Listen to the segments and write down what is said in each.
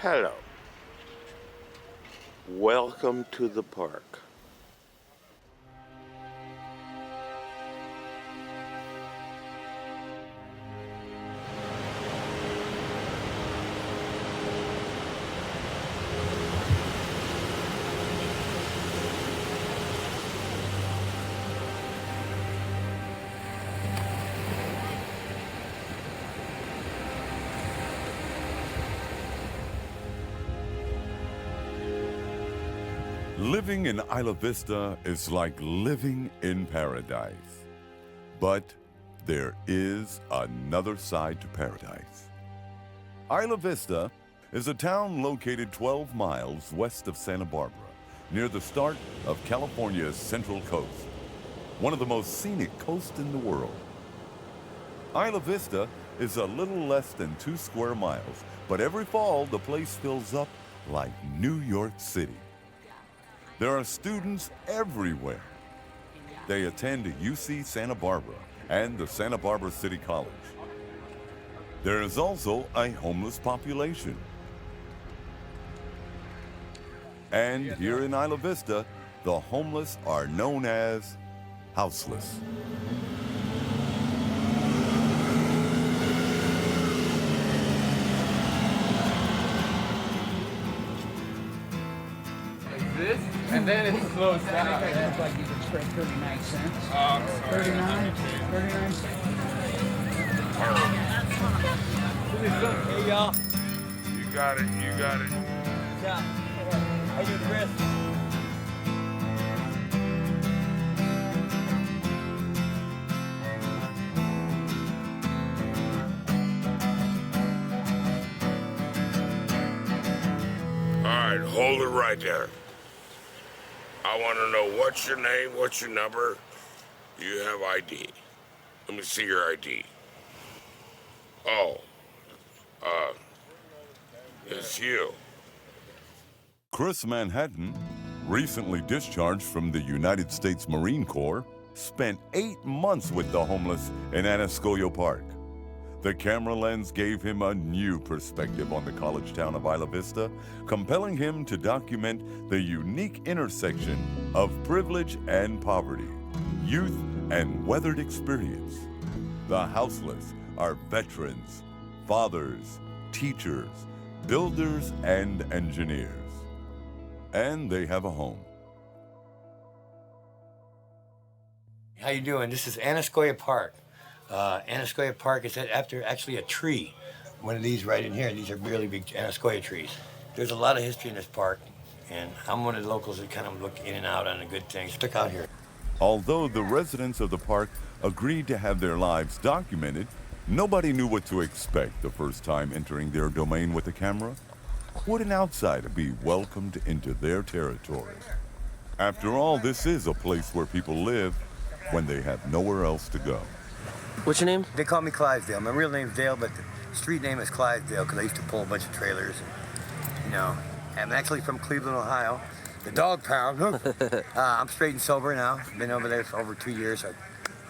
Hello. Welcome to the park. Living in Isla Vista is like living in paradise. But there is another side to paradise. Isla Vista is a town located 12 miles west of Santa Barbara, near the start of California's Central Coast, one of the most scenic coasts in the world. Isla Vista is a little less than 2 square miles, but every fall the place fills up like New York City. There are students everywhere. They attend UC Santa Barbara and the Santa Barbara City College. There is also a homeless population. And here in Isla Vista, the homeless are known as houseless. This, and then it slows down. It looks like you can spread 39 cents. Oh, sorry. 39 cents. Hey, y'all. You got it, you got it. Yeah. How you doing, Chris? All right, hold it right there. I want to know what's your name, what's your number. Do you have ID? Let me see your ID. Oh, it's you. Chris Manhattan, recently discharged from the United States Marine Corps, spent 8 months with the homeless in Aniscoyo Park. The camera lens gave him a new perspective on the college town of Isla Vista, compelling him to document the unique intersection of privilege and poverty, youth and weathered experience. The houseless are veterans, fathers, teachers, builders, and engineers. And they have a home. How you doing? This is Aniscoyo Park. Aniscoyo Park is actually a tree. One of these right in here. These are really big Aniscoyo trees. There's a lot of history in this park, and I'm one of the locals that kind of look in and out on the good things. Stuck out here. Although the residents of the park agreed to have their lives documented, nobody knew what to expect the first time entering their domain with a camera. Would an outsider be welcomed into their territory? After all, this is a place where people live when they have nowhere else to go. What's your name? They call me Clydesdale. My real name's Dale, but the street name is Clydesdale because I used to pull a bunch of trailers. And, I'm actually from Cleveland, Ohio. The dog pound. I'm straight and sober now. Been over there for over 2 years.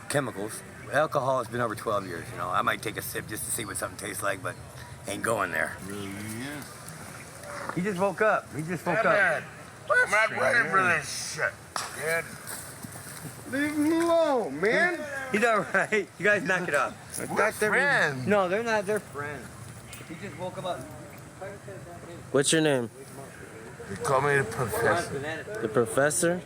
Chemicals. Alcohol has been over 12 years. I might take a sip just to see what something tastes like, but ain't going there. He just woke up. He just woke up. Man, I'm not ready for this shit, kid. Leave him alone, man. He's all right. You guys knock it off. We're friends. No, they're not. They're friends. He just woke him up. What's your name? They call me the professor. The professor?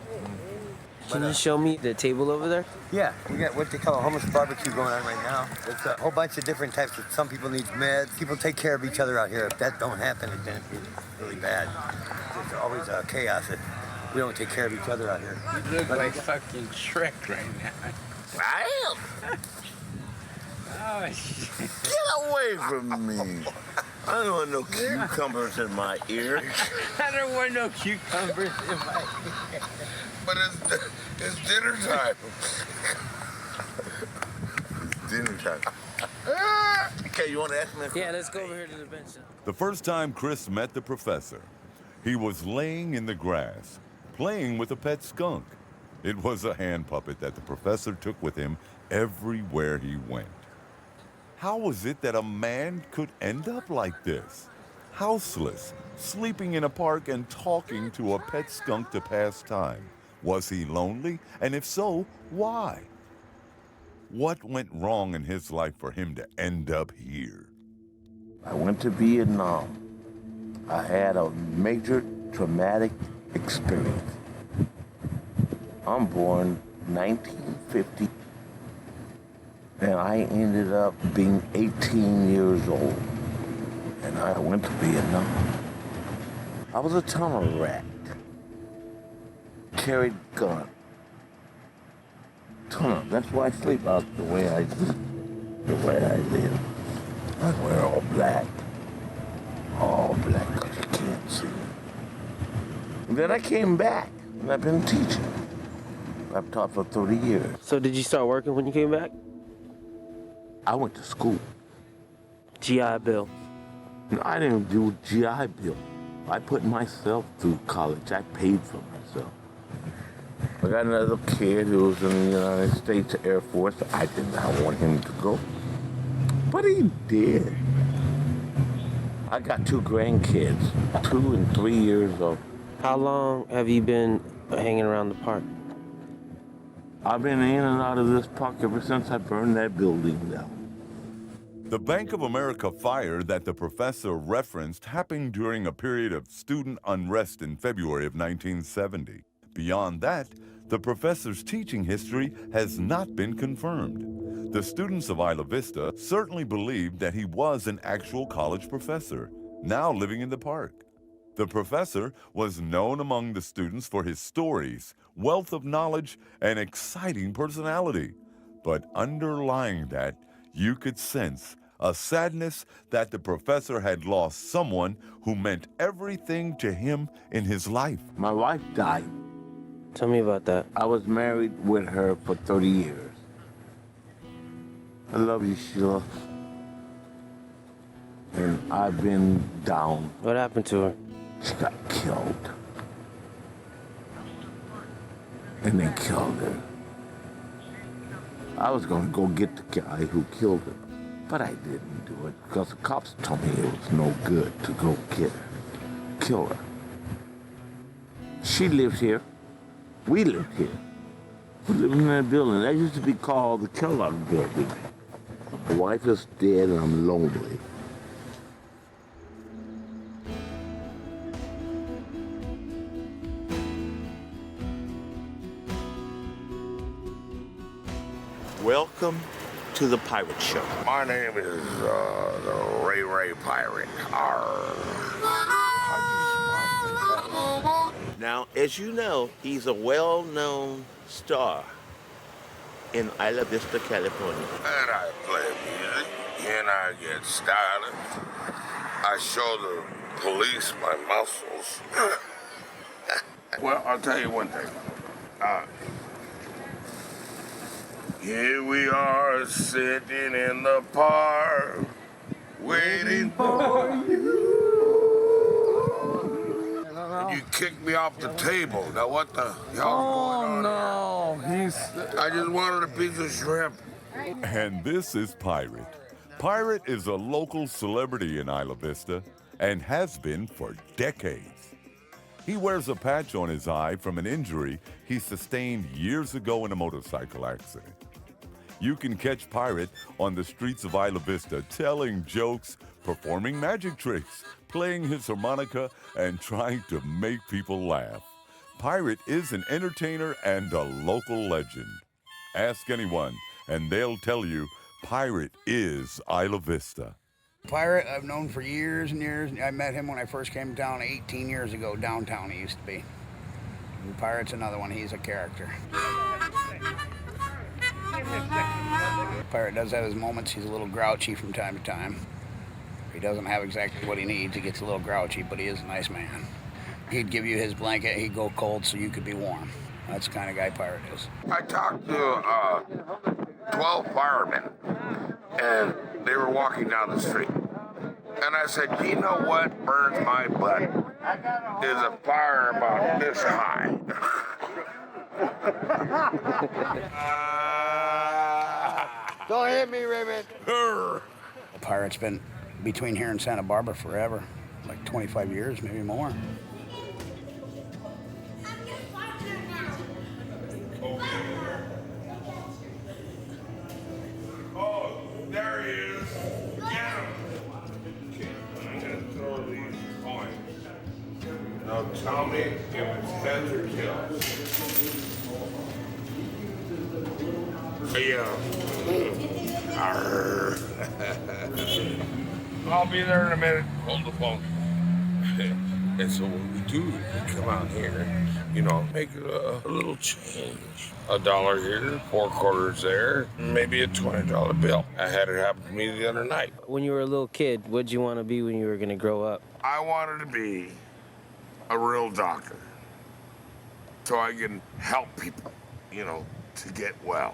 Can you show me the table over there? Yeah, we got what they call a homeless barbecue going on right now. It's a whole bunch of different types of, some people need meds. People take care of each other out here. If that don't happen, then it's really bad. There's always chaos if we don't take care of each other out here. You look like fucking Shrek right now. I am. Oh, shit. Get away from me. I don't want no cucumbers in my ear. I don't want no cucumbers in my ear. But it's dinner time. It's dinner time. Okay, you want to ask me a question? Yeah, let's go over here to the bench. The first time Chris met the professor, he was laying in the grass, playing with a pet skunk. It was a hand puppet that the professor took with him everywhere he went. How was it that a man could end up like this? Houseless, sleeping in a park and talking to a pet skunk to pass time. Was he lonely? And if so, why? What went wrong in his life for him to end up here? I went to Vietnam. I had a major traumatic experience. I'm born 1950, and I ended up being 18 years old, and I went to Vietnam. I was a tunnel rat, carried gun. Tunnel, that's why I sleep out the way I live. I wear all black because you can't see. And then I came back, and I've been teaching. I've taught for 30 years. So did you start working when you came back? I went to school. GI Bill. No, I didn't do GI Bill. I put myself through college. I paid for myself. I got another kid who was in the United States Air Force. I did not want him to go, but he did. I got 2 grandkids, 2 and 3 years old. How long have you been hanging around the park? I've been in and out of this park ever since I burned that building down. The Bank of America fire that the professor referenced happened during a period of student unrest in February of 1970. Beyond that, the professor's teaching history has not been confirmed. The students of Isla Vista certainly believed that he was an actual college professor, now living in the park. The professor was known among the students for his stories, wealth of knowledge, and exciting personality. But underlying that, you could sense a sadness that the professor had lost someone who meant everything to him in his life. My wife died. Tell me about that. I was married with her for 30 years. I love you, Sheila. And I've been down. What happened to her? She got killed. And they killed her. I was gonna go get the guy who killed her, but I didn't do it because the cops told me it was no good to go get her, kill her. She lives here. We lived here. We lived in that building. That used to be called the Kellogg building. My wife is dead and I'm lonely. Welcome to the Pirate Show. My name is the Ray Pirate. Arr. Now, as you know, he's a well-known star in Isla Vista, California. And I play music, and I get started. I show the police my muscles. Well, I'll tell you one thing. Here we are sitting in the park, waiting for you. And you kicked me off the table. Now what the hell's going on? Oh no, I just wanted a piece of shrimp. And this is Pirate. Pirate is a local celebrity in Isla Vista and has been for decades. He wears a patch on his eye from an injury he sustained years ago in a motorcycle accident. You can catch Pirate on the streets of Isla Vista telling jokes, performing magic tricks, playing his harmonica, and trying to make people laugh. Pirate is an entertainer and a local legend. Ask anyone, and they'll tell you Pirate is Isla Vista. Pirate, I've known for years and years. I met him when I first came down 18 years ago. Downtown he used to be. And Pirate's another one. He's a character. Pirate does have his moments. He's a little grouchy from time to time. He doesn't have exactly what he needs. He gets a little grouchy, but he is a nice man. He'd give you his blanket. He'd go cold so you could be warm. That's the kind of guy Pirate is. I talked to 12 firemen, and they were walking down the street. And I said, you know what burns my butt? Is a fire about this high. Don't hit me, Raymond. Pirate's been between here and Santa Barbara forever. like 25 years, maybe more. Oh, there he is. Get him. I'm gonna throw these coins. Now tell me if it's heads or tails. Yeah. Arr. I'll be there in a minute. Hold the phone. And so what we do, we come out here, you know, make a little change. $1 here, 4 quarters there, maybe a $20 bill. I had it happen to me the other night. When you were a little kid, what'd you want to be when you were gonna grow up? I wanted to be a real doctor so I can help people, you know, to get well.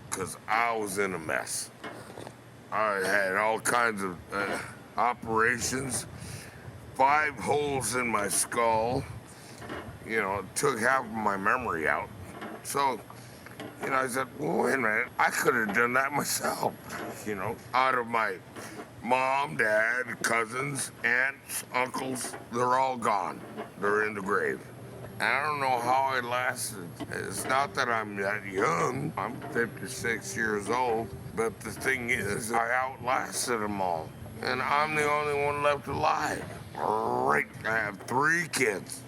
Because I was in a mess. I had all kinds of operations, 5 holes in my skull. You know, it took half of my memory out. So, you know, I said, well, wait a minute, I could have done that myself. You know, out of my mom, dad, cousins, aunts, uncles, they're all gone. They're in the grave. And I don't know how I lasted. It's not that I'm that young. I'm 56 years old. But the thing is, I outlasted them all. And I'm the only one left alive. Right. I have 3 kids.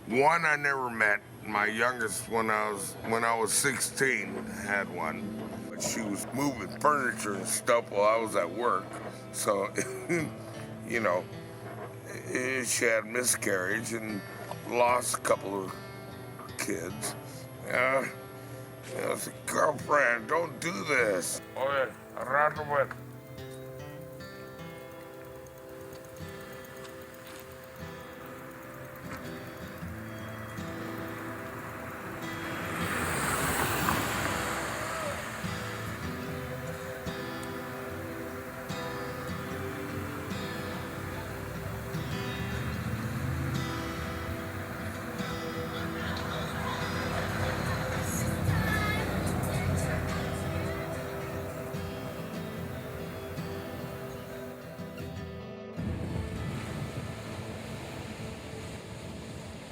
One I never met. My youngest, when I was 16, had one. But she was moving furniture and stuff while I was at work. So, you know, she had miscarriage and lost a couple of kids. You know, I said, girlfriend, don't do this. Oye, rato with.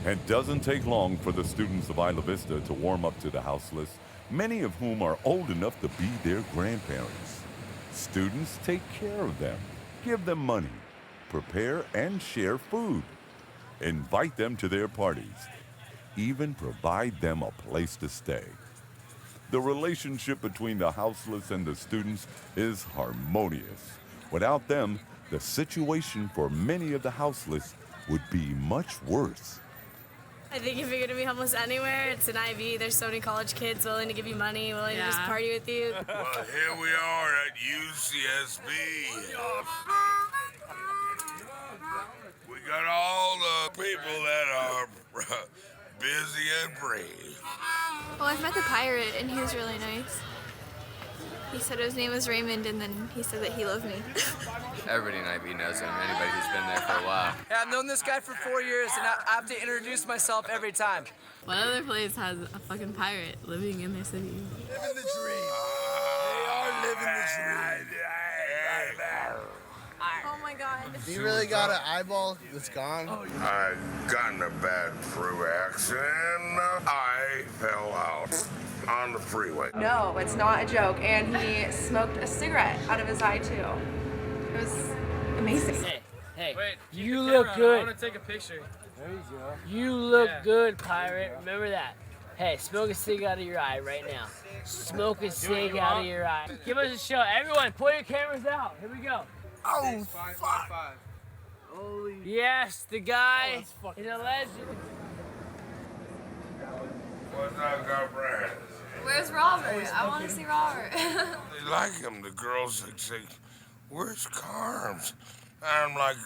It doesn't take long for the students of Isla Vista to warm up to the houseless, many of whom are old enough to be their grandparents. Students take care of them, give them money, prepare and share food, invite them to their parties, even provide them a place to stay. The relationship between the houseless and the students is harmonious. Without them, the situation for many of the houseless would be much worse. I think if you're gonna be homeless anywhere, it's an IV. There's so many college kids willing to give you money, willing to just party with you. Well, here we are at UCSB. We got all the people that are busy and brave. Well, I've met the pirate, and he was really nice. He said his name was Raymond, and then he said that he loved me. Everybody in IB knows him, anybody who's been there for a while. Yeah, I've known this guy for 4 years, and I have to introduce myself every time. What other place has a fucking pirate living in their city? Living the dream. They are living the dream. Oh my God. You really got an eyeball that's gone? I got in a bad freeway accident. I fell out on the freeway. No, it's not a joke. And he smoked a cigarette out of his eye, too. It was amazing. Hey, Wait, you look camera. good. I want to take a picture. There you go. You look good, pirate. Remember that. Hey, smoke a cig out of your eye right now. Smoke a cig out of your eye. Give us a show. Everyone, pull your cameras out. Here we go. Oh, fuck. Holy. Yes, the guy is a legend. What's up, girlfriend? Where's Robert? I want to see Robert. They like him. The girls say, where's Carms? And I'm like,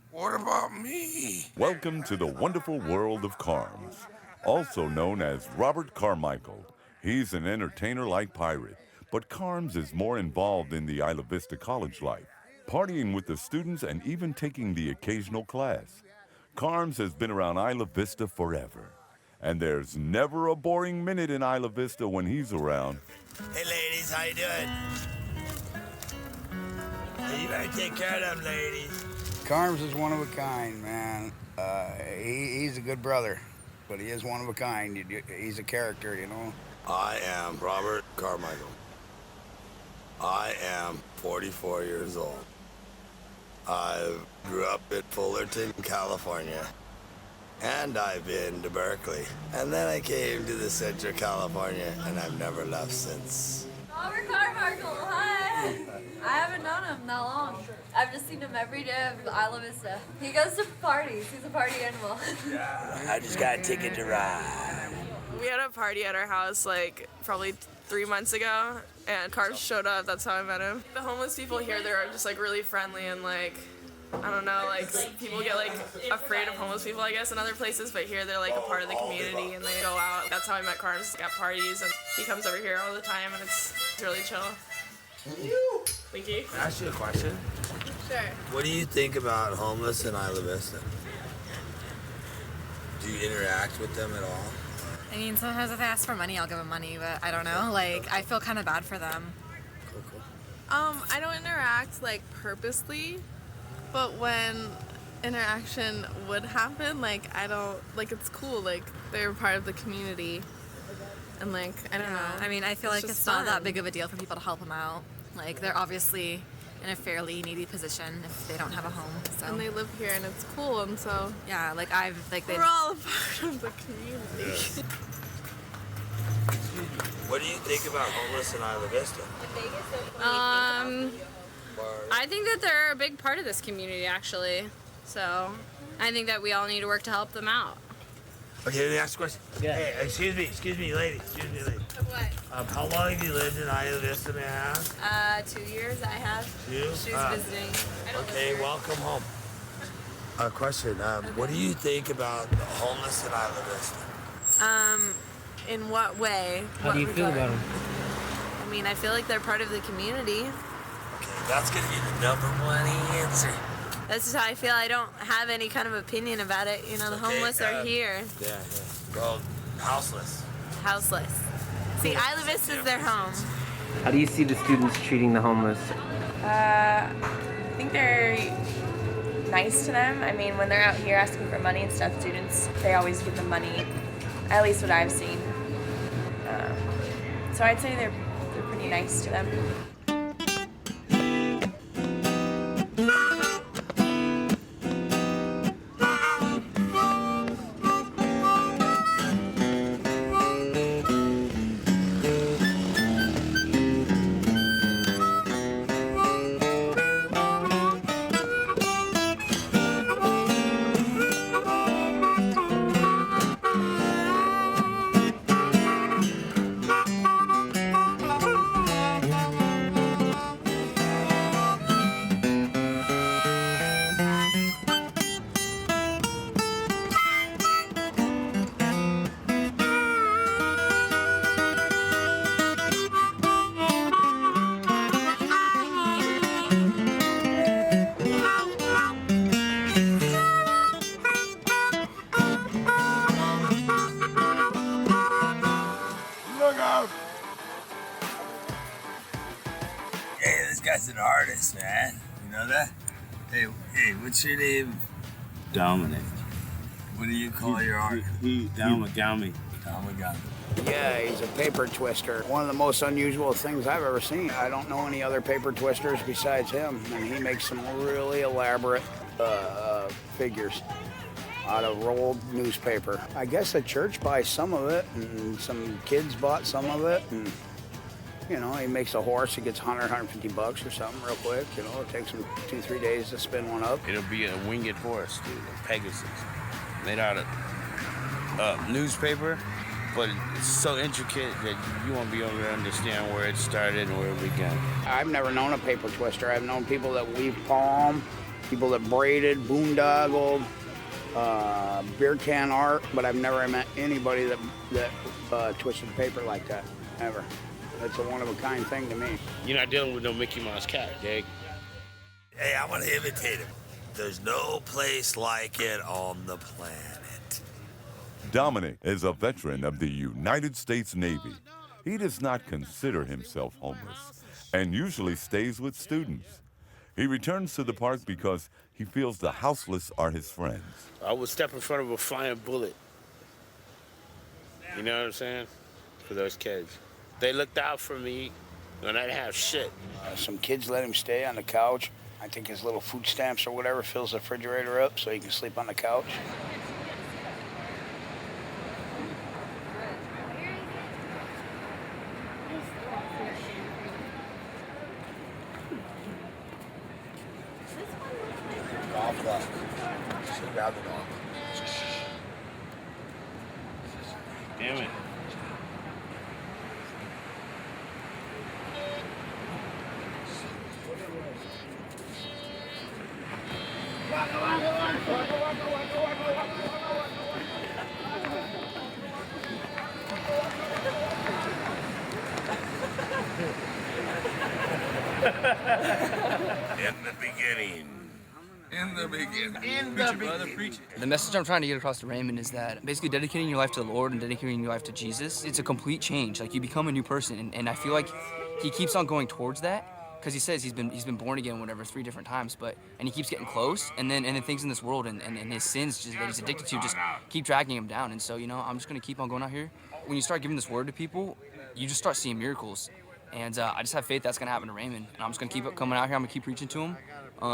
what about me? Welcome to the wonderful world of Carms, also known as Robert Carmichael. He's an entertainer like Pirate, but Carms is more involved in the Isla Vista college life, partying with the students and even taking the occasional class. Carms has been around Isla Vista forever, and there's never a boring minute in Isla Vista when he's around. Hey, ladies, how you doing? Hey, you better take care of them ladies. Carms is one of a kind, man. He's a good brother, but he is one of a kind. He's a character, you know. I am Robert Carmichael. I am 44 years old. I grew up in Fullerton, California. And I've been to Berkeley. And then I came to the Central California, and I've never left since. Robert Carmichael, hi! I haven't known him that long. I've just seen him every day of Isla Vista. He goes to parties. He's a party animal. I just got a ticket to ride. We had a party at our house like probably 3 months ago, and Carms showed up. That's how I met him. The homeless people here, they're just like really friendly and like, I don't know, like people get like afraid of homeless people, I guess, in other places, but here they're like a part of the community and they go out. That's how I met Carms at parties, and he comes over here all the time, and it's really chill. Winky? Can I ask you a question? Sure. What do you think about homeless in Isla Vista? Do you interact with them at all? I mean, sometimes if they ask for money, I'll give them money, but I don't know. Like, I feel kind of bad for them. I don't interact like purposely, but when interaction would happen, like I don't like it's cool. Like they're part of the community, and like I don't know. I mean, I feel like it's not that big of a deal for people to help them out. Like they're obviously in a fairly needy position if they don't have a home. So. And they live here, and it's cool, and so yeah, like we're all a part of the community. What do you think about homeless in Isla Vista? I think that they're a big part of this community, actually. So I think that we all need to work to help them out. Okay, let me ask a question. Yeah. Hey, excuse me, lady. What? How long have you lived in Isla Vista, may I ask? 2 years I have. 2? She's visiting. Okay, welcome home. A question. What do you think about the homeless in Isla Vista? In what way? How do you feel about them? I mean, I feel like they're part of the community. Okay, that's gonna be the #1 answer. That's just how I feel. I don't have any kind of opinion about it. You know, the homeless are here. Yeah. Well, houseless. Houseless. See, Isla Vista is their home. How do you see the students treating the homeless? I think they're nice to them. I mean, when they're out here asking for money and stuff, students, they always give them money. At least what I've seen. So I'd say they're pretty nice to them. Hey, this guy's an artist, man. You know that? Hey, what's your name? Dominic. What do you call your art? Damagami. Yeah, he's a paper twister. One of the most unusual things I've ever seen. I don't know any other paper twisters besides him, and he makes some really elaborate figures out of rolled newspaper. I guess a church buys some of it, and some kids bought some of it, and you know, he makes a horse, he gets $150 or something real quick. You know, it takes him 2-3 days to spin one up. It'll be a winged horse, dude, a Pegasus, made out of newspaper, but it's so intricate that you won't be able to understand where it started and where it began. I've never known a paper twister. I've known people that weave palm, people that braided, boondoggled, beer can art, but I've never met anybody that twisted paper like that, ever. It's a one-of-a-kind thing to me. You're not dealing with no Mickey Mouse cat, Dig. Hey, I want to imitate him. There's no place like it on the planet. Dominic is a veteran of the United States Navy. He does not consider himself homeless and usually stays with students. He returns to the park because he feels the houseless are his friends. I would step in front of a flying bullet. You know what I'm saying? For those kids. They looked out for me when I didn't have shit. Some kids let him stay on the couch. I think his little food stamps or whatever fills the refrigerator up so he can sleep on the couch. Damn it. In the beginning. In the beginning. In the beginning. The message I'm trying to get across to Raymond is that basically dedicating your life to the Lord and dedicating your life to Jesus, it's a complete change. Like, you become a new person, and I feel like he keeps on going towards that because he says he's been born again, whatever, 3 different times, and he keeps getting close, and then things in this world and his sins that he's addicted to just keep dragging him down. And so, you know, I'm just gonna keep on going out here. When you start giving this word to people, you just start seeing miracles. And I just have faith that's gonna happen to Raymond. And I'm just gonna keep coming out here. I'm gonna keep preaching to him,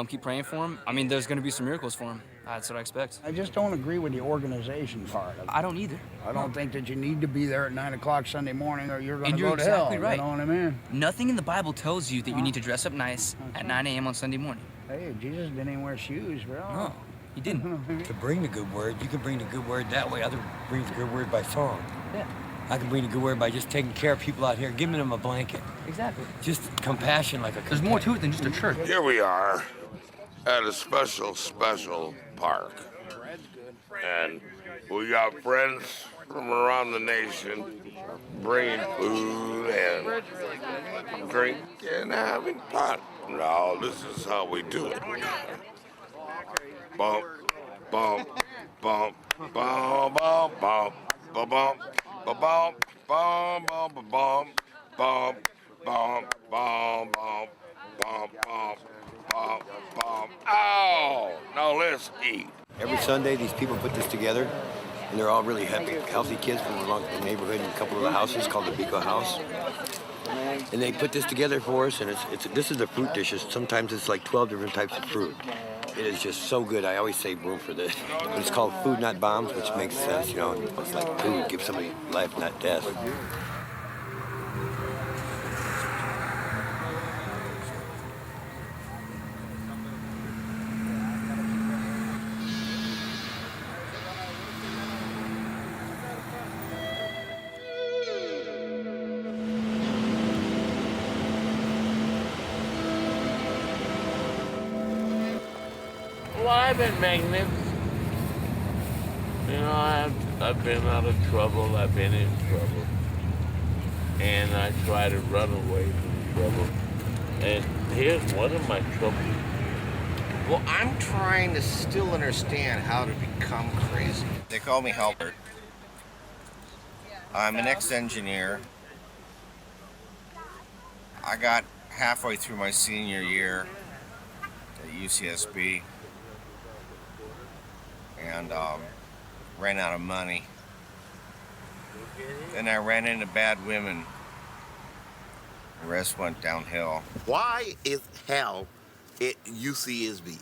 keep praying for him. I mean, there's gonna be some miracles for him. That's what I expect. I just don't agree with the organization part of it. I don't either. I don't think that you need to be there at 9 o'clock Sunday morning or you're going And to you're go to hell. exactly right. You know what I mean? Nothing in the Bible tells you that you need to dress up nice at 9 a.m. on Sunday morning. Hey, Jesus didn't even wear shoes, bro. No, he didn't. To bring the good word, you can bring the good word that way. Others bring the good word by song. Yeah. I can bring the good word by just taking care of people out here, giving them a blanket. Exactly. Just compassion like a There's more to it than just a church. Here we are at a special park. And we got friends from around the nation bringing food and drink and having fun. Now, this is how we do it. Bump, bump, bump, bump, bump, bump, bump, bump, bump, bump, bump, bump, bump, bump, bump, bump, bump, bump, bump, bump. Oh, now let's eat. Every Sunday, these people put this together, and they're all really happy, healthy kids from along the neighborhood and a couple of the houses called the Bico House. And they put this together for us, and this is the fruit dishes. Sometimes it's like 12 different types of fruit. It is just so good. I always save room for this. But it's called Food Not Bombs, which makes sense, you know. It's like food, give somebody life, not death. Well, I've been magnificent. You know, I've been out of trouble. I've been in trouble. And I try to run away from trouble. And here's one of my troubles. Well, I'm trying to still understand how to become crazy. They call me Helper. I'm an ex-engineer. I got halfway through my senior year at UCSB and ran out of money. Then I ran into bad women. The rest went downhill. Why is hell at UCSB?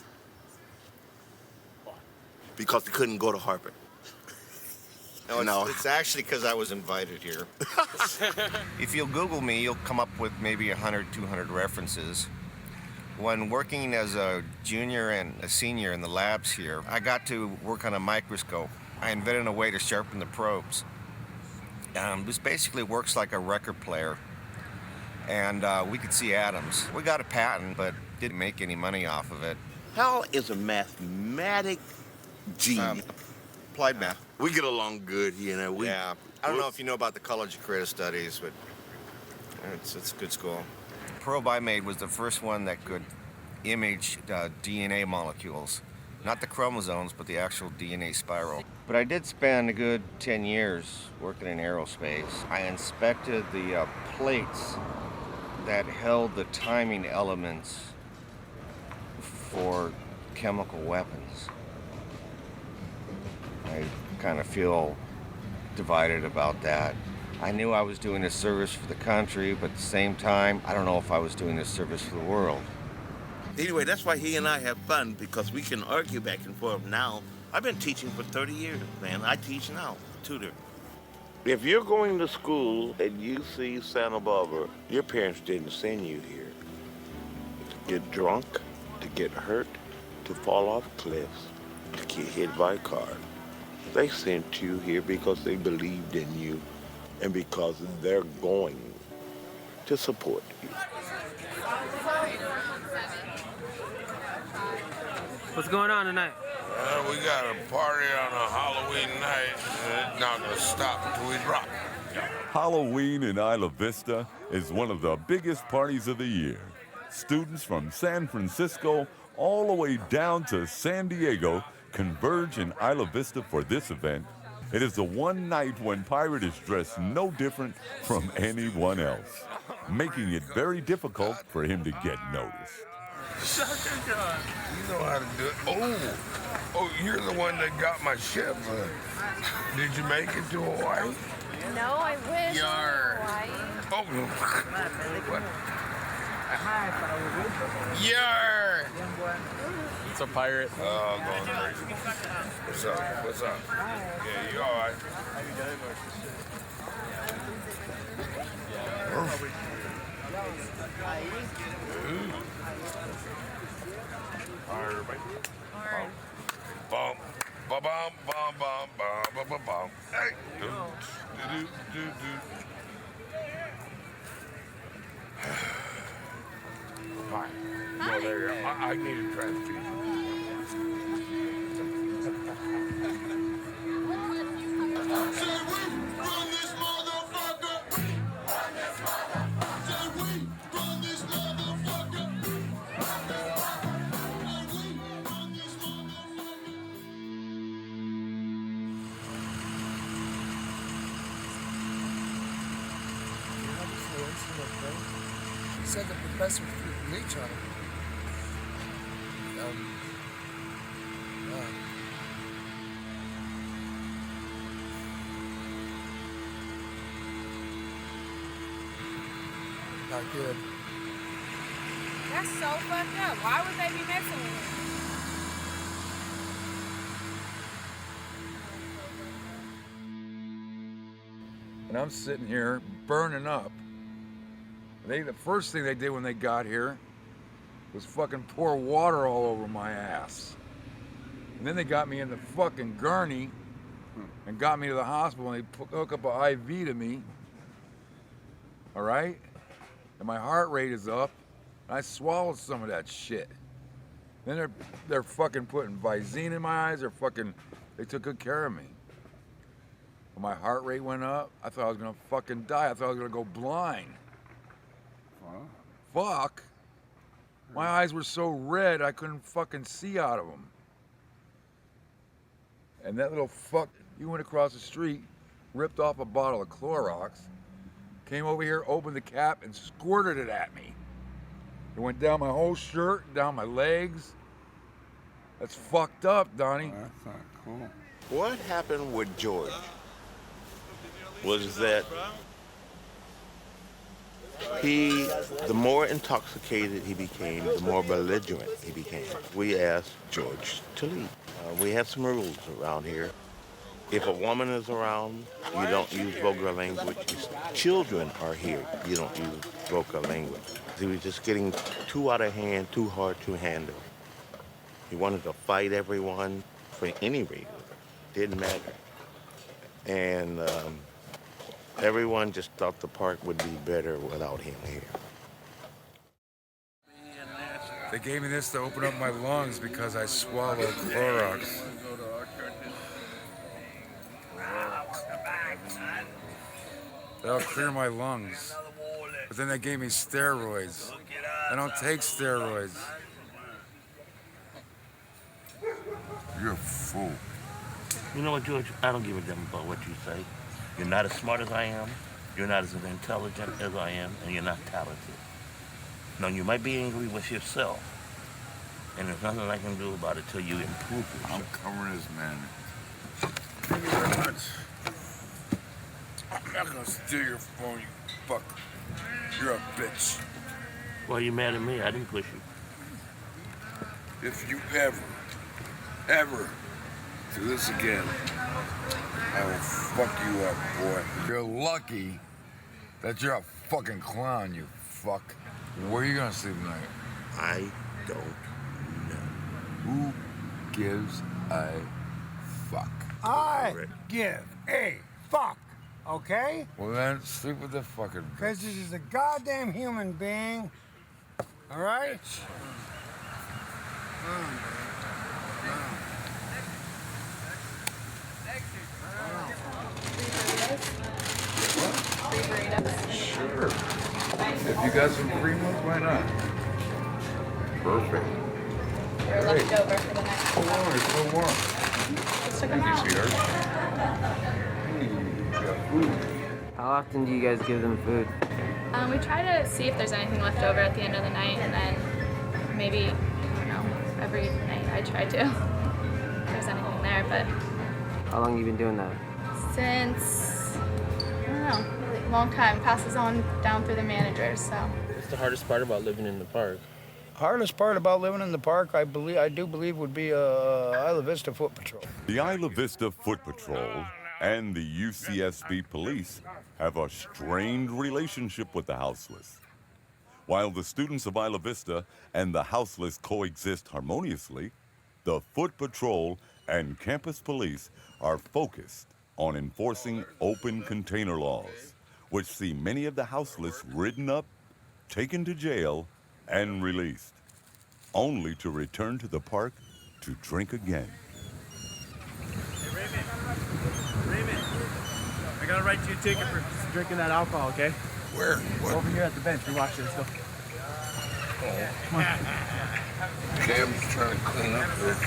Because they couldn't go to Harvard. No, it's actually because I was invited here. If you'll Google me, you'll come up with maybe 100, 200 references. When working as a junior and a senior in the labs here, I got to work on a microscope. I invented a way to sharpen the probes. This basically works like a record player. And we could see atoms. We got a patent, but didn't make any money off of it. Hell is a mathematic genius. Applied math. We get along good, you know. Yeah. I don't know if you know about the College of Creative Studies, but it's a good school. The probe I made was the first one that could image DNA molecules. Not the chromosomes, but the actual DNA spiral. But I did spend a good 10 years working in aerospace. I inspected the plates that held the timing elements for chemical weapons. I kind of feel divided about that. I knew I was doing a service for the country, but at the same time, I don't know if I was doing a service for the world. Anyway, that's why he and I have fun, because we can argue back and forth now. I've been teaching for 30 years, man. I teach now, tutor. If you're going to school and you see Santa Barbara, your parents didn't send you here to get drunk, to get hurt, to fall off cliffs, to get hit by cars. They sent you here because they believed in you and because they're going to support you. What's going on tonight? We got a party on a Halloween night, and it's not gonna stop until we drop. Halloween in Isla Vista is one of the biggest parties of the year. Students from San Francisco all the way down to San Diego converge in Isla Vista for this event. It is the one night when Pirate is dressed no different from anyone else, making it very difficult for him to get noticed. You know how to do it. Oh, you're the one that got my ship. Did you make it to Hawaii? No, I wish. Yar. Hawaii. Oh, what? Yar. It's a pirate. Oh, going crazy. What's up? What's up? Yeah, you all right? All right, everybody. Bum, bum, bum, bum, bum, bum, bum, bum. Hey, do, do, do, do. Hi. No, there you go. I need a transfusion. He said the professor threw bleach on him. Not good. That's so fucked up. Why would they be messing with him? And I'm sitting here burning up. The first thing they did when they got here was fucking pour water all over my ass. And then they got me in the fucking gurney and got me to the hospital and they hook up an IV to me. All right? And my heart rate is up. And I swallowed some of that shit. Then they're fucking putting Visine in my eyes. They took good care of me. When my heart rate went up, I thought I was gonna fucking die. I thought I was gonna go blind. Fuck. My eyes were so red I couldn't fucking see out of them. And that little fuck, he went across the street, ripped off a bottle of Clorox, came over here, opened the cap, and squirted it at me. It went down my whole shirt, down my legs. That's fucked up, Donnie. That's not cool. What happened with George was that the more intoxicated he became, the more belligerent he became. We asked George to leave. We have some rules around here. If a woman is around, you don't use vulgar language. If children are here, you don't use vulgar language. He was just getting too out of hand, too hard to handle. He wanted to fight everyone for any reason. Didn't matter. And everyone just thought the park would be better without him here. They gave me this to open up my lungs because I swallowed Clorox. That'll clear my lungs. But then they gave me steroids. I don't take steroids. You're a fool. You know what, George? I don't give a damn about what you say. You're not as smart as I am. You're not as intelligent as I am, and you're not talented. Now, you might be angry with yourself, And there's nothing I can do about it till you improve yourself. I'm covering his man. Thank you very much. I'm not gonna steal your phone, you fuck. You're a bitch. Why are you mad at me? I didn't push you. If you ever do this again, I will fuck you up, boy. You're lucky that you're a fucking clown, you fuck. Where are you gonna sleep tonight? I don't know. Who gives a fuck? I give a fuck, okay? Well then, sleep with the fucking bitch. Because this is a goddamn human being, all right? Sure. If you got some free ones, why not? Perfect. They're left over for the next Still warm, it's still warm. Just took them out. Sweetheart. Hey, you got food. How often do you guys give them food? We try to see if there's anything left over at the end of the night, and then maybe, I don't know, every night I try to. If there's anything there, but How long have you been doing that? since, I don't know, really long time. Passes on down through the managers, so. What's the hardest part about living in the park? Hardest part about living in the park, I do believe, would be Isla Vista Foot Patrol. The Isla Vista Foot Patrol and the UCSB police have a strained relationship with the houseless. While the students of Isla Vista and the houseless coexist harmoniously, the Foot Patrol and campus police are focused on enforcing open container laws, which see many of the houseless ridden up, taken to jail, and released, only to return to the park to drink again. Raymond, I gotta write you a ticket for drinking that alcohol, okay? Where? What? Over here at the bench. We watch it. Let's go. Come on. Cam's trying to clean up there.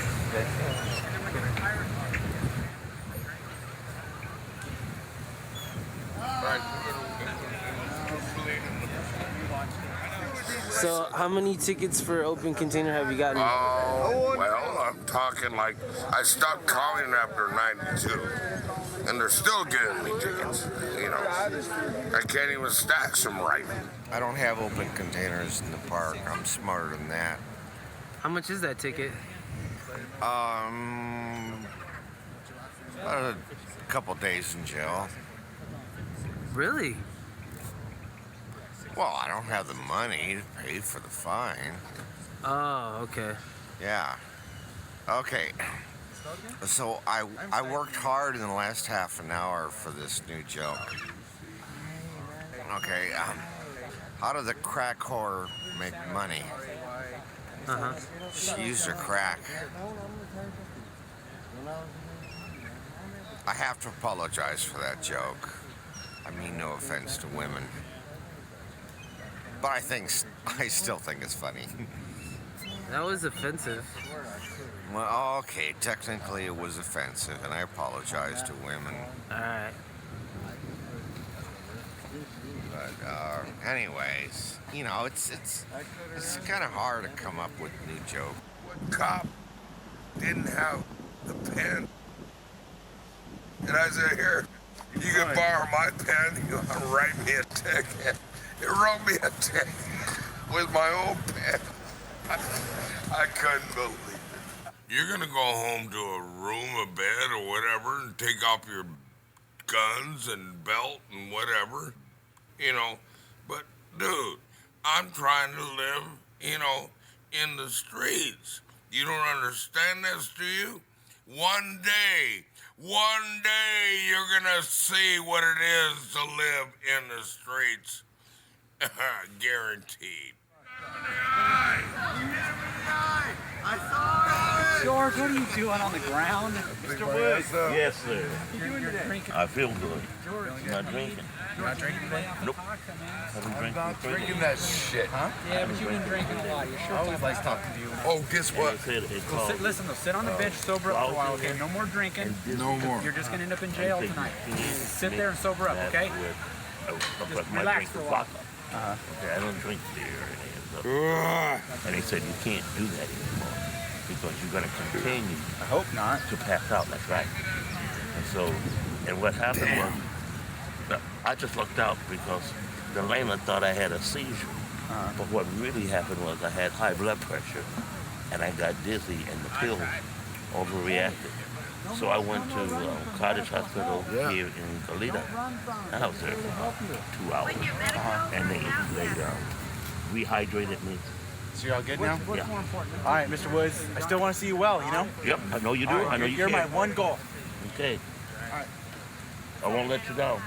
So, how many tickets for open container have you gotten? Oh, well, I'm talking like I stopped calling after 92, and they're still giving me tickets. You know, I can't even stash them right. I don't have open containers in the park. I'm smarter than that. How much is that ticket? About a couple days in jail. Really? Well, I don't have the money to pay for the fine. Oh, okay. Yeah. Okay. So I worked hard in the last half an hour for this new joke. Okay, how did the crack whore make money? Uh-huh. She used her crack. I have to apologize for that joke. I mean no offense to women. But I still think it's funny. That was offensive. Well, okay, technically it was offensive, and I apologize to women. Alright. But, anyways, you know, it's kind of hard to come up with new joke. Cop didn't have the pen. And I said, here, you can borrow my pen. You want to write me a ticket. He wrote me a ticket with my own pen. I couldn't believe it. You're going to go home to a room, a bed, or whatever, and take off your guns and belt and whatever, you know. But, dude, I'm trying to live, you know, in the streets. You don't understand this, do you? One day, you're gonna see what it is to live in the streets. Guaranteed. George, what are you doing on the ground? Mr. Woods. Yes, sir. You're drinking. I feel good. George, I'm not drinking. You're not drinking today? Nope. I've been drinking Not for 3 drinking days. that shit. Huh? Yeah, but you've been drinking a lot. Your shirt always likes talking to you. Oh, guess what? Well, listen, though, sit on the bench, sober up for a while, okay? No more drinking. No more. You're just gonna end up in jail tonight. Sit there and sober up, okay? Just relax for a while. Okay, I don't drink beer or any of those. And they said you can't do that anymore because you're going to continue. I hope not. To pass out. That's right. And so, and what happened was, I just looked out because the layman thought I had a seizure. But what really happened was I had high blood pressure, and I got dizzy, and the pill overreacted. So I went to Cottage Hospital here in Goleta, and I was there for about 2 hours. And they rehydrated me. So you're all good now? Yeah. All right, Mr. Woods. I still want to see you well, you know? Yep, I know you do. All right, I know you You're can. my one goal. Okay. All right. I won't let you down.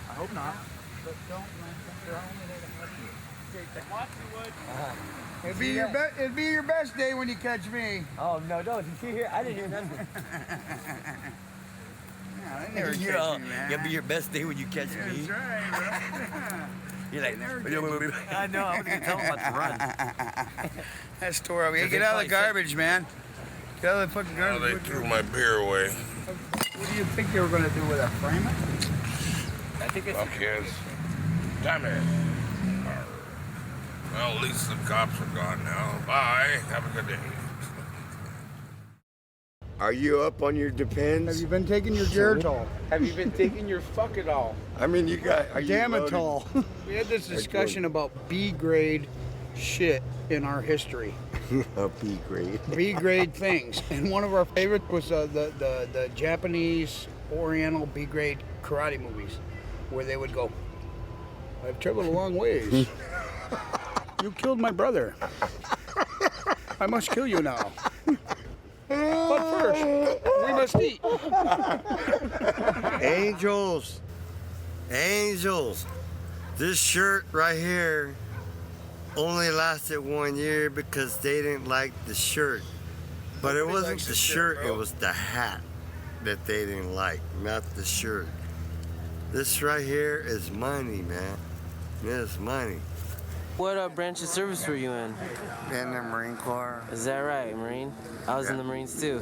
I hope not. It'd be your best day when you catch me. Oh, no, don't. You see here? I didn't hear nothing. Yeah, they never catch me, man. It'll be your best day when you catch me. That's right, You're like, I know, I'm going to tell him about to run. That's tore up. Yeah, get out of the garbage, man. Get out of the fucking Oh, garbage. they threw my beer away. What do you think they were going to do with that? Frame it? I think it's... Fuckheads. Damn it. Well, at least the cops are gone now. Bye. Have a good day. Are you up on your depends? Have you been taking your Geritol? Have you been taking your fuck it all? I mean, you got... Are you Damatol. We had this discussion about B-grade shit in our history. A B grade. B-grade things. And one of our favorites was the Japanese Oriental B-grade karate movies, where they would go, I've traveled a long ways. You killed my brother. I must kill you now. But first, we must eat. Angels. Angels. This shirt right here only lasted 1 year because they didn't like the shirt. But it wasn't the shirt, it was the hat that they didn't like, not the shirt. This right here is money, man. It's money. What branch of service were you in? In the Marine Corps. Is that right, Marine? I was in the Marines too.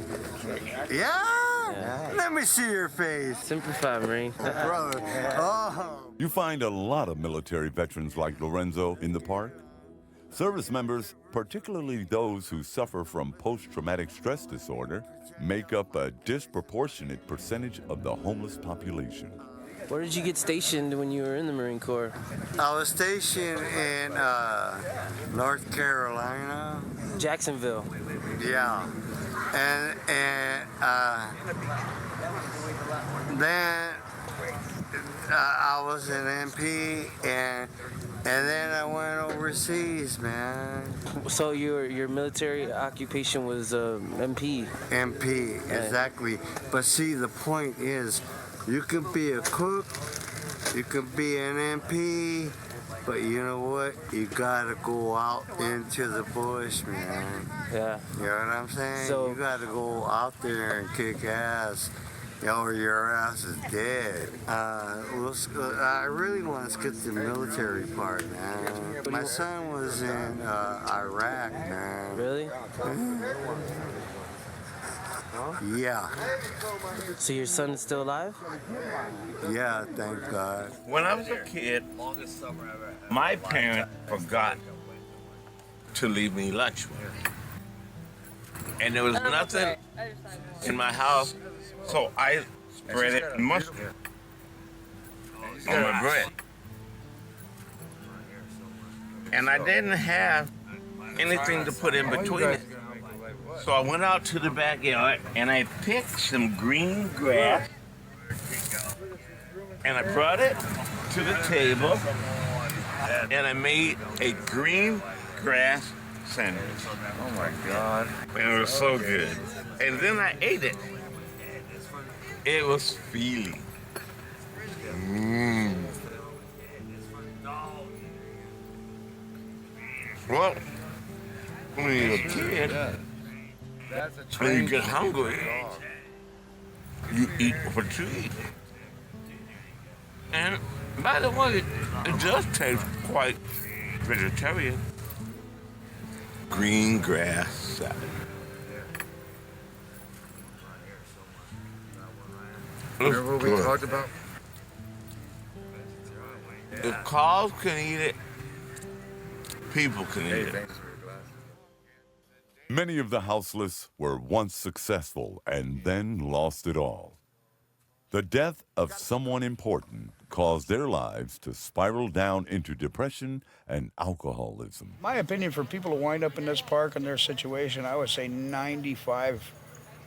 Yeah? Let me see your face. Semper Fi, Marine. Brother. Oh. You find a lot of military veterans like Lorenzo in the park. Service members, particularly those who suffer from post-traumatic stress disorder, make up a disproportionate percentage of the homeless population. Where did you get stationed when you were in the Marine Corps? I was stationed in North Carolina. Jacksonville. Yeah. And then I was an MP and then I went overseas, man. So your military occupation was MP? MP, exactly. But see, the point is, you can be a cook, you can be an MP, but you know what? You gotta go out into the bush, man. Yeah. You know what I'm saying? So, you gotta go out there and kick ass, or your ass is dead. I really want to skip the military part, man. My son was in Iraq, man. Really? Yeah. So your son is still alive? Yeah, thank God. When I was a kid, my parents forgot to leave me lunch money. And there was nothing in my house, so I spread it in mustard on my bread. And I didn't have anything to put in between it. So I went out to the backyard and I picked some green grass and I brought it to the table and I made a green grass sandwich. Oh my God. And it was so good. And then I ate it. It was feeling. Well, when you're a kid, when you get hungry, you eat what you eat. And by the way, it does taste quite vegetarian. Green grass salad. Remember what we talked about? If cars can eat it, people can eat it. Many of the houseless were once successful and then lost it all. The death of someone important caused their lives to spiral down into depression and alcoholism. My opinion, for people to wind up in this park in their situation, I would say 95,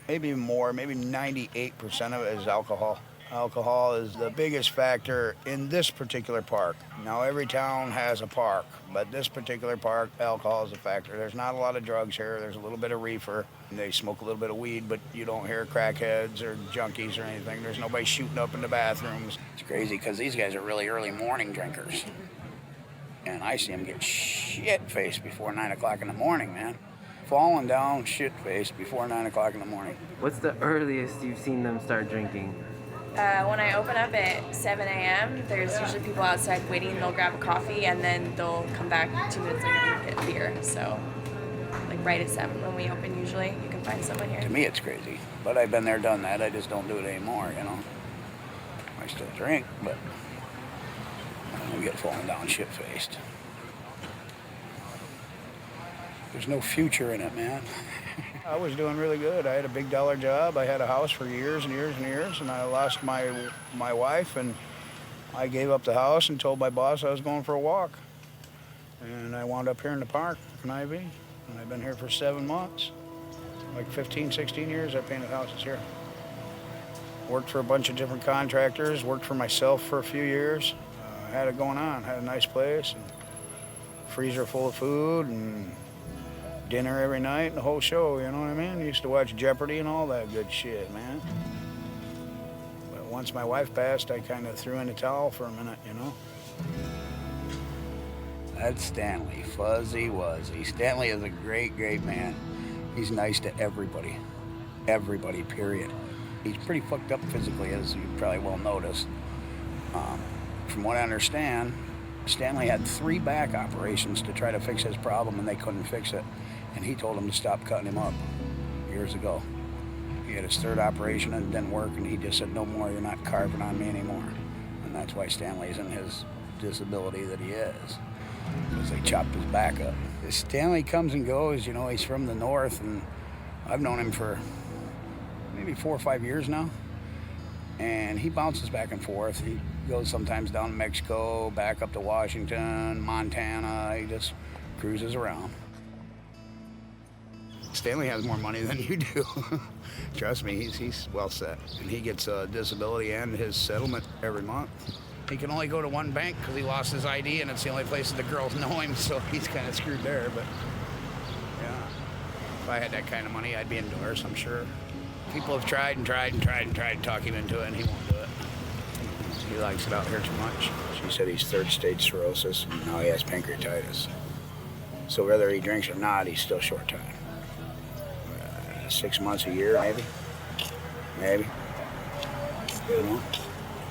maybe even more, maybe 98% of it is alcohol. Alcohol is the biggest factor in this particular park. Now, every town has a park, but this particular park, alcohol is a factor. There's not a lot of drugs here. There's a little bit of reefer. They smoke a little bit of weed, but you don't hear crackheads or junkies or anything. There's nobody shooting up in the bathrooms. It's crazy because these guys are really early morning drinkers. And I see them get shit-faced before 9 o'clock in the morning, man. Falling down shit-faced before 9 o'clock in the morning. What's the earliest you've seen them start drinking? When I open up at 7 a.m., there's usually people outside waiting. They'll grab a coffee, and then they'll come back 2 minutes later and get beer. So, like right at 7 when we open usually, you can find someone here. To me, it's crazy. But I've been there, done that. I just don't do it anymore, you know. I still drink, but I don't get falling down shit-faced. There's no future in it, man. I was doing really good. I had a big dollar job. I had a house for years and years and years, and I lost my wife, and I gave up the house and told my boss I was going for a walk. And I wound up here in the park in Ivy, and I've been here for 7 months. Like 15, 16 years I painted houses here. Worked for a bunch of different contractors, worked for myself for a few years. Had it going on, had a nice place, and freezer full of food, and dinner every night, and the whole show, you know what I mean? Used to watch Jeopardy and all that good shit, man. But once my wife passed, I kind of threw in the towel for a minute, you know? That's Stanley, Fuzzy Wuzzy. Stanley is a great, great man. He's nice to everybody. Everybody, period. He's pretty fucked up physically, as you probably well noticed. From what I understand, Stanley had 3 back operations to try to fix his problem, and they couldn't fix it. And he told him to stop cutting him up years ago. He had his 3rd operation and it didn't work, and he just said, no more, you're not carving on me anymore. And that's why Stanley's in his disability that he is, because they chopped his back up. Stanley comes and goes, you know, he's from the north, and I've known him for maybe 4 or 5 years now. And he bounces back and forth. He goes sometimes down to Mexico, back up to Washington, Montana. He just cruises around. Stanley has more money than you do. Trust me, he's well set. And he gets a disability and his settlement every month. He can only go to one bank because he lost his ID, and it's the only place that the girls know him, so he's kind of screwed there. But yeah, if I had that kind of money, I'd be indoors, I'm sure. People have tried and tried and tried and tried to talk him into it, and he won't do it. He likes it out here too much. She said he's 3rd stage cirrhosis, and now he has pancreatitis. So whether he drinks or not, he's still short time. 6 months, a year, maybe. Maybe. You know?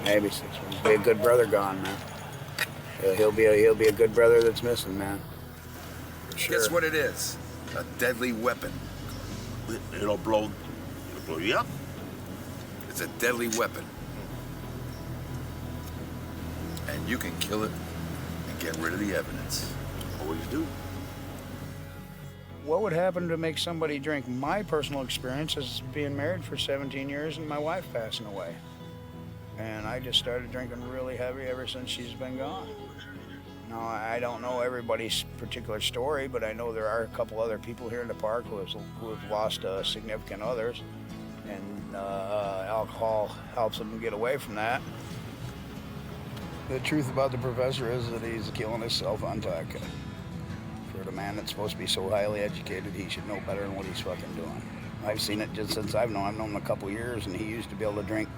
Maybe 6 months. Be a good brother gone, man. He'll be a good brother that's missing, man. Sure. Guess what it is? A deadly weapon. It'll blow you up. It's a deadly weapon. And you can kill it and get rid of the evidence. Always do. What would happen to make somebody drink? My personal experience is being married for 17 years and my wife passing away. And I just started drinking really heavy ever since she's been gone. Now, I don't know everybody's particular story, but I know there are a couple other people here in the park who have lost significant others. And alcohol helps them get away from that. The truth about the professor is that he's killing himself on vodka. For the man that's supposed to be so highly educated, he should know better than what he's fucking doing. I've seen it just since I've known him a couple years, and he used to be able to drink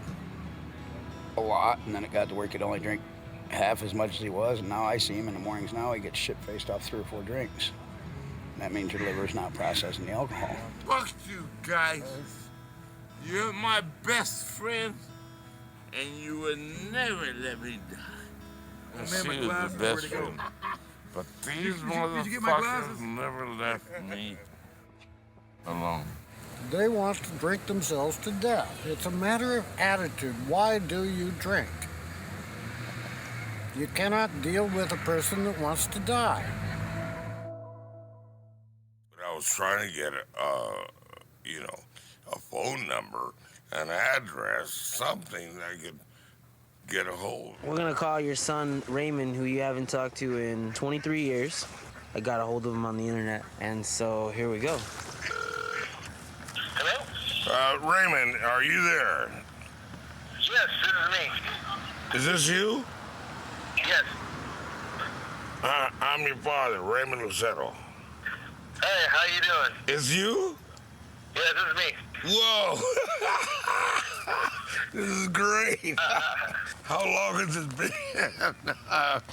a lot, and then it got to where he could only drink half as much as he was, and now I see him in the mornings now, he gets shit-faced off 3 or 4 drinks. That means your liver's not processing the alcohol. Fuck you guys. You're my best friend, and you would never let me die. And she was the best friend. But these motherfuckers never left me alone. They want to drink themselves to death. It's a matter of attitude. Why do you drink? You cannot deal with a person that wants to die. But I was trying to get, a phone number, an address, something that I could get a hold of. We're gonna call your son Raymond, who you haven't talked to in 23 years. I got a hold of him on the internet, and so here we go. Hello? Raymond, are you there? Yes, this is me. Is this you? Yes. I'm your father, Raymond Lucero. Hey, how you doing? Is you? Yeah, this is me. Whoa! This is great. How long has it been?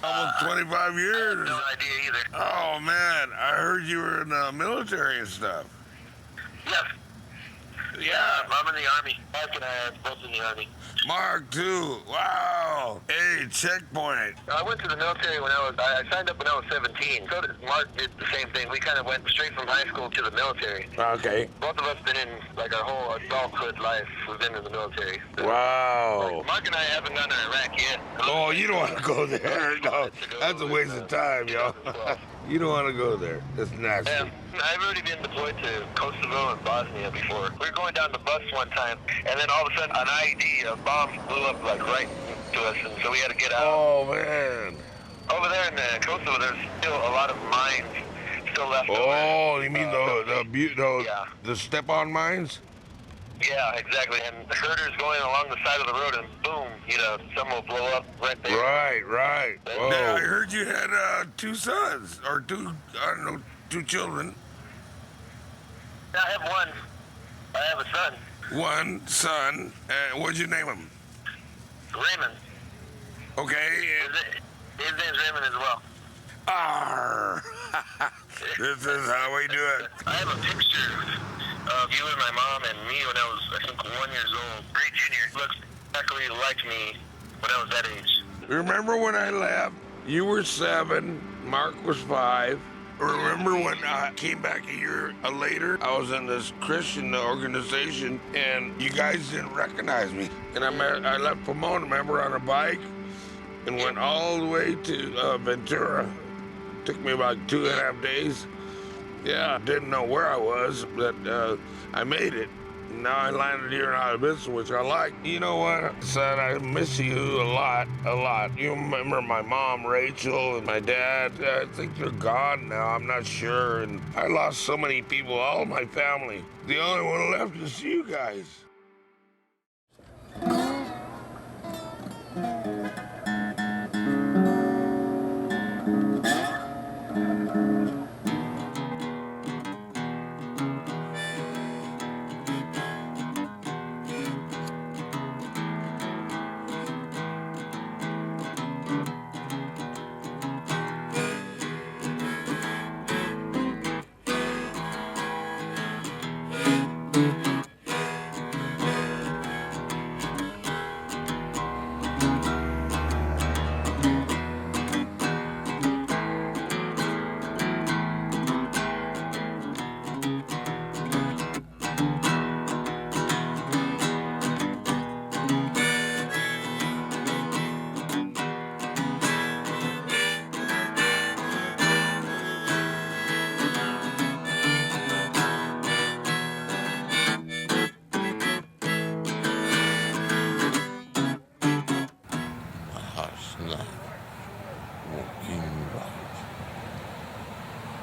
Almost 25 years. I have no idea either. Oh, man. I heard you were in the military and stuff. Yes. Yeah. I'm in the Army. Mark and I are both in the Army. Mark, too. Wow. Hey, checkpoint. I went to the military when I signed up when I was 17. So did Mark did the same thing. We kind of went straight from high school to the military. Okay. Both of us been in, like, our whole adulthood life. We've been in the military. Wow. Like, Mark and I haven't gone to Iraq yet. Oh, you don't want to go there. No, that's a waste of time, yo. You don't want to go there. It's nasty. Yeah, I've already been deployed to Kosovo and Bosnia before. We were going down the bus one time, and then all of a sudden, an IED, a bomb blew up, like, right to us, and so we had to get out. Oh, man. Over there in Kosovo, there's still a lot of mines still left over. Oh, you mean the step-on mines? Yeah, exactly. And the herders going along the side of the road, and boom, some will blow up right there. Right. Whoa. Now, I heard you had 2 sons, or two children. I have one. I have a son. One son. What'd you name him? Raymond. Okay. His name's Raymond as well. Arr. This is how we do it. I have a picture of you and my mom and me when I was, I think, 1 year old. Great junior. Looks exactly like me when I was that age. Remember when I left? You were 7, Mark was 5. Remember when I came back a year later? I was in this Christian organization, and you guys didn't recognize me. And I left Pomona, remember, on a bike, and went all the way to Ventura. Took me about 2.5 days. Yeah, didn't know where I was, but I made it. Now I landed here in Isla Vista, which I like. You know what, son? I miss you a lot. You remember my mom, Rachel, and my dad? I think they're gone now. I'm not sure. And I lost so many people, all my family. The only one left is you guys.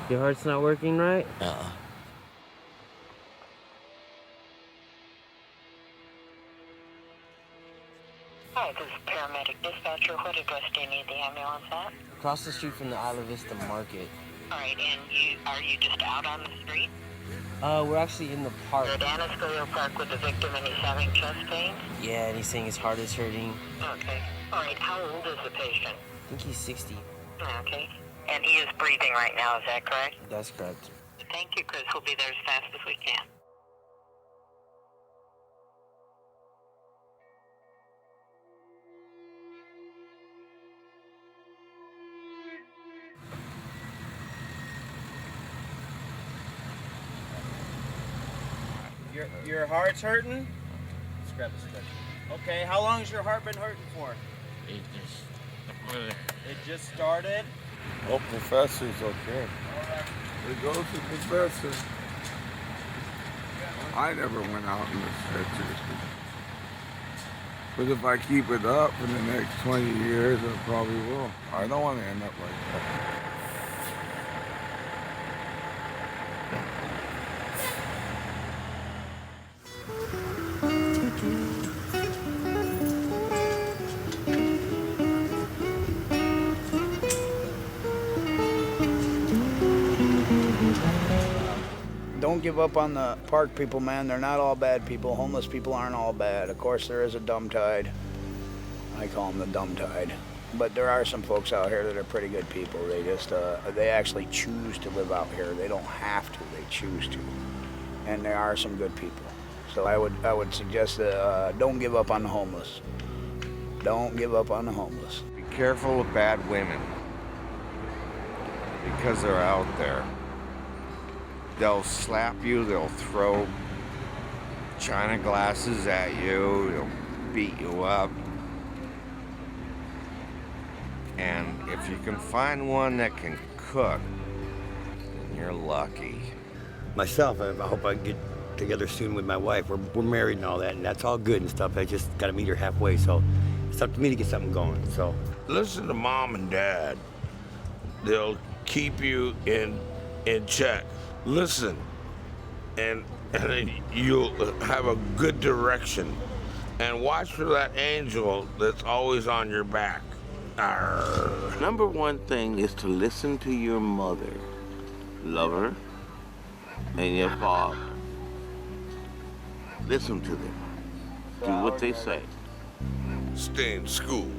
Your heart's not working right? Hi, this is paramedic dispatcher. What address do you need the ambulance at? Across the street from the Isla Vista market. All right, and are you just out on the street? We're actually in the park. You're at Anascoyo Park with the victim and he's having chest pain? Yeah, and he's saying his heart is hurting. Okay. All right, how old is the patient? I think he's 60. Okay. And he is breathing right now, is that correct? That's correct. Thank you, Chris. We'll be there as fast as we can. Your heart's hurting? Let's grab the stretcher. Okay, how long has your heart been hurting for? It just It just started. Oh, professor's okay. There goes the professor. I never went out in the stretchers. But if I keep it up for the next 20 years, I probably will. I don't want to end up like that. Don't give up on the park people, man. They're not all bad people. Homeless people aren't all bad. Of course, there is a dumb tide. I call them the dumb tide. But there are some folks out here that are pretty good people. They just, they actually choose to live out here. They don't have to, they choose to. And there are some good people. So I would suggest that don't give up on the homeless. Don't give up on the homeless. Be careful of bad women, because they're out there. They'll slap you, they'll throw china glasses at you, they'll beat you up. And if you can find one that can cook, then you're lucky. Myself, I hope I can get together soon with my wife. We're married and all that, and that's all good and stuff. I just got to meet her halfway, so it's up to me to get something going. So listen to mom and dad. They'll keep you in check. Listen, and then you'll have a good direction. And watch for that angel that's always on your back. Arr. Number one thing is to listen to your mother, love her, and your father. Listen to them. Do what they say. Stay in school.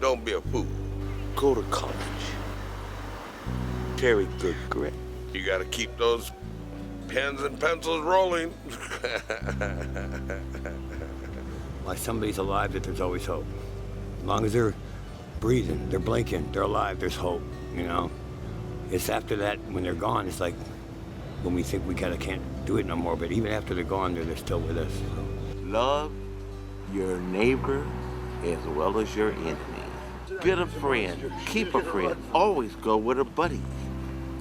Don't be a fool. Go to college. Carry good grit. You gotta keep those pens and pencils rolling. while somebody's alive, that there's always hope. As long as they're breathing, they're blinking, they're alive, there's hope, you know? It's after that, when they're gone, it's like when we think we can't do it no more, but even after they're gone, they're still with us. So. Love your neighbor as well as your enemy. Get a friend, keep a friend, always go with a buddy.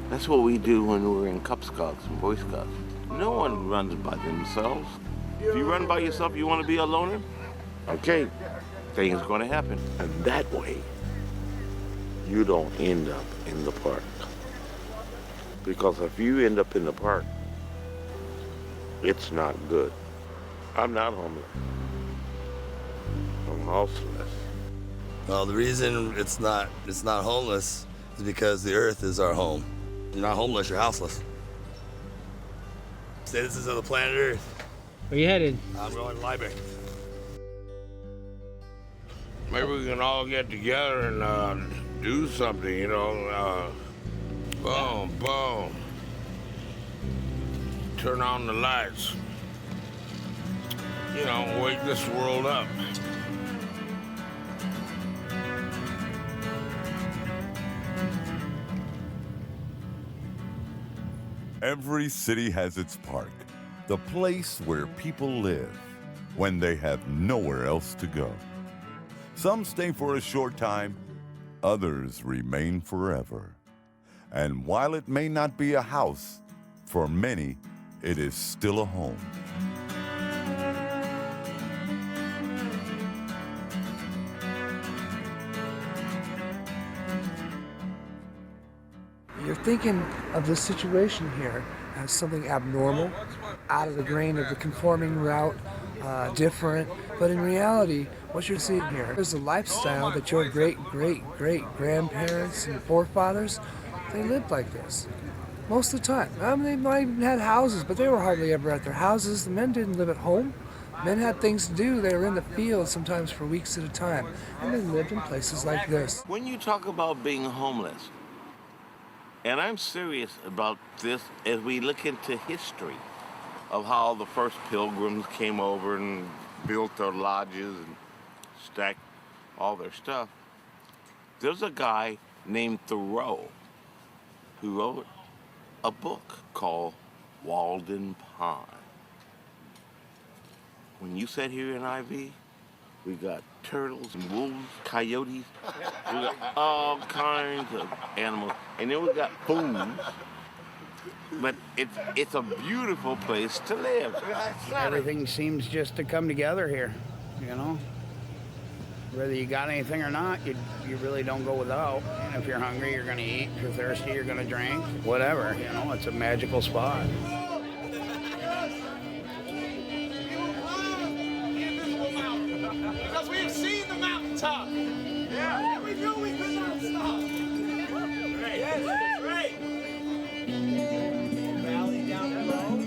That's what we do when we're in Cub Scouts and Boy Scouts. No one runs by themselves. If you run by yourself, you want to be a loner? Okay, things going to happen. And that way, you don't end up in the park. Because if you end up in the park, it's not good. I'm not homeless. I'm houseless. Well, the reason it's not homeless is because the earth is our home. You're not homeless, you're houseless. Citizens of the planet Earth. Where you headed? I'm going to the library. Maybe we can all get together and do something, you know. Boom, boom. Turn on the lights. You know, wake this world up. Every city has its park, the place where people live when they have nowhere else to go. Some stay for a short time, others remain forever. And while it may not be a house, for many, it is still a home. You're thinking of this situation here as something abnormal, out of the grain of the conforming route, different. But in reality, what you're seeing here is a lifestyle that your great-great-great-grandparents and forefathers, they lived like this. Most of the time. I mean, they might even had houses, but they were hardly ever at their houses. The men didn't live at home. Men had things to do. They were in the field sometimes for weeks at a time. And they lived in places like this. When you talk about being homeless, and I'm serious about this as we look into history of how the first pilgrims came over and built their lodges and stacked all their stuff. There's a guy named Thoreau who wrote a book called Walden Pond. When you sat here in IV, We got turtles and wolves, coyotes. We got all kinds of animals. And then we got fools. But it's a beautiful place to live. Everything seems just to come together here, you know? Whether you got anything or not, you really don't go without. And if you're hungry, you're gonna eat. If you're thirsty, you're gonna drink. Whatever, you know, it's a magical spot. Because we've seen the mountaintop. Yeah, we knew we could not stop. Right, yes, that's right. Valley down below.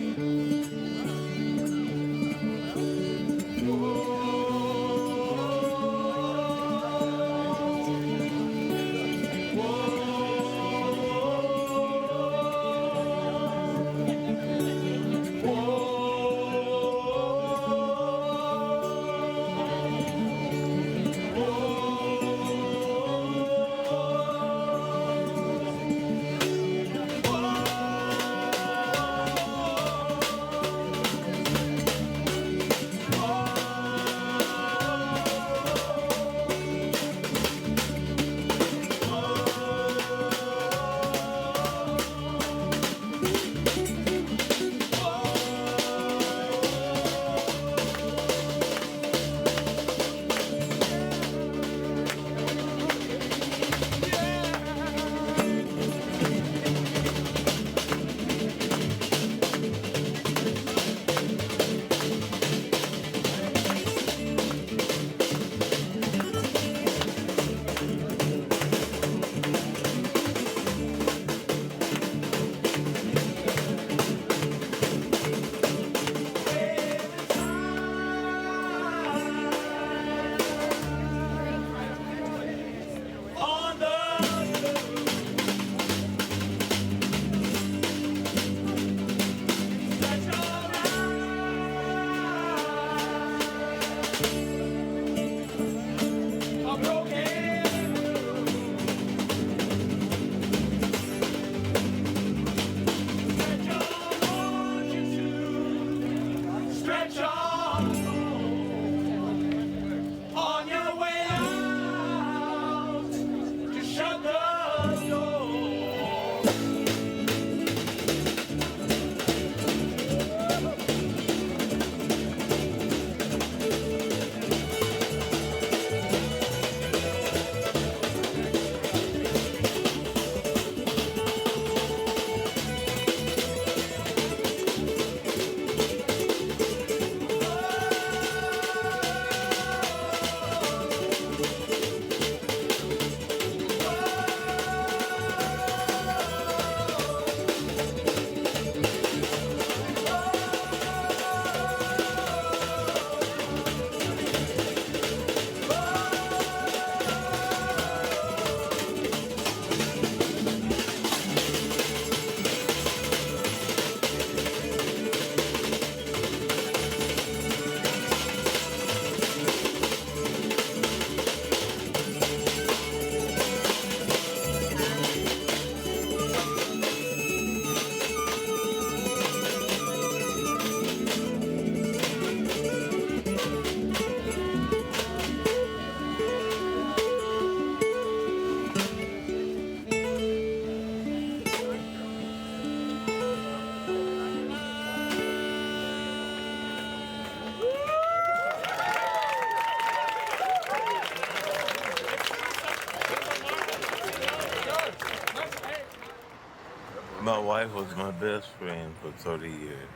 My wife was my best friend for 30 years.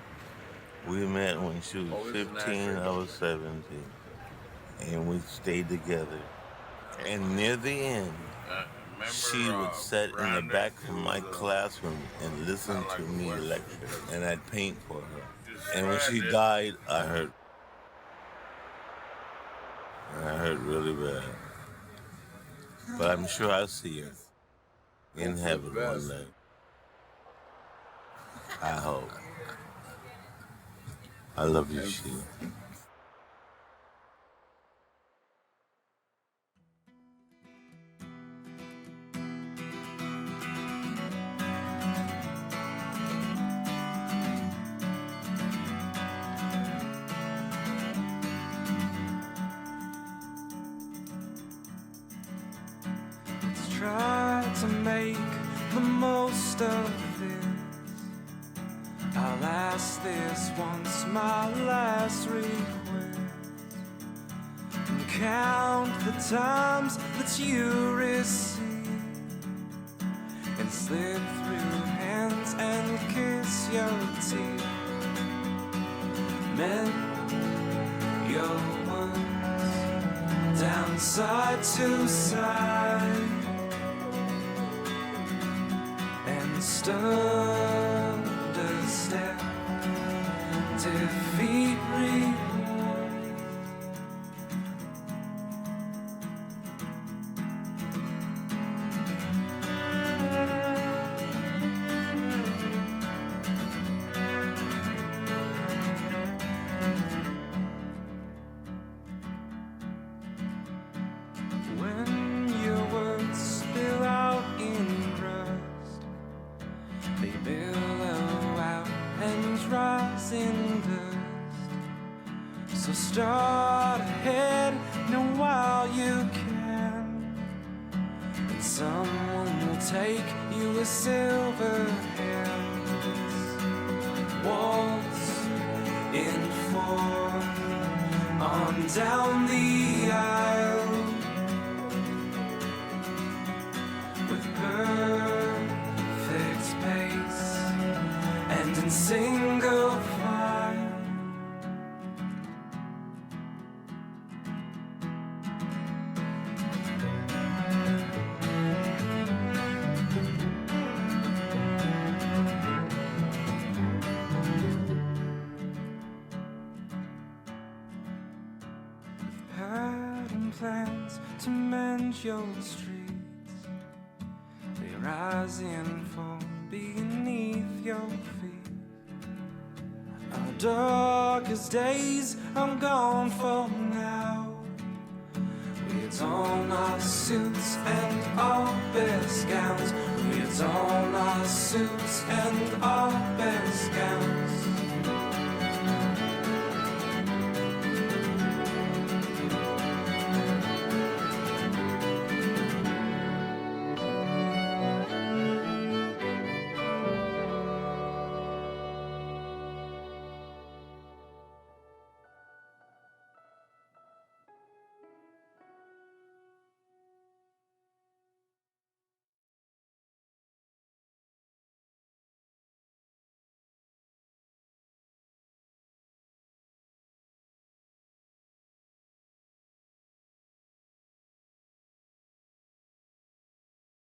We met when she was 15, I was 17. And we stayed together. And near the end, she would sit in the back of my classroom and listen to me lecture. And I'd paint for her. And when she died, I hurt. And I hurt really bad. But I'm sure I'll see her in heaven one day. I hope. I love you, Sheila. to make the most of this. I'll ask this once, my last request. And count the times that you receive, and slip through hands and kiss your teeth. Mend your words down side to side, and step, defeat remorse. When your words spill out in rust, they billow out and rise in dust. So start ahead now while you can, and someone will take you with silver hands. Waltz in form on down the aisle, with perfect pace and in single file. With pattern plans to mend your streets, they rise in form beneath your feet. Our darkest days I'm gone for now. We don our suits and our best gowns. We don our suits and our best gowns.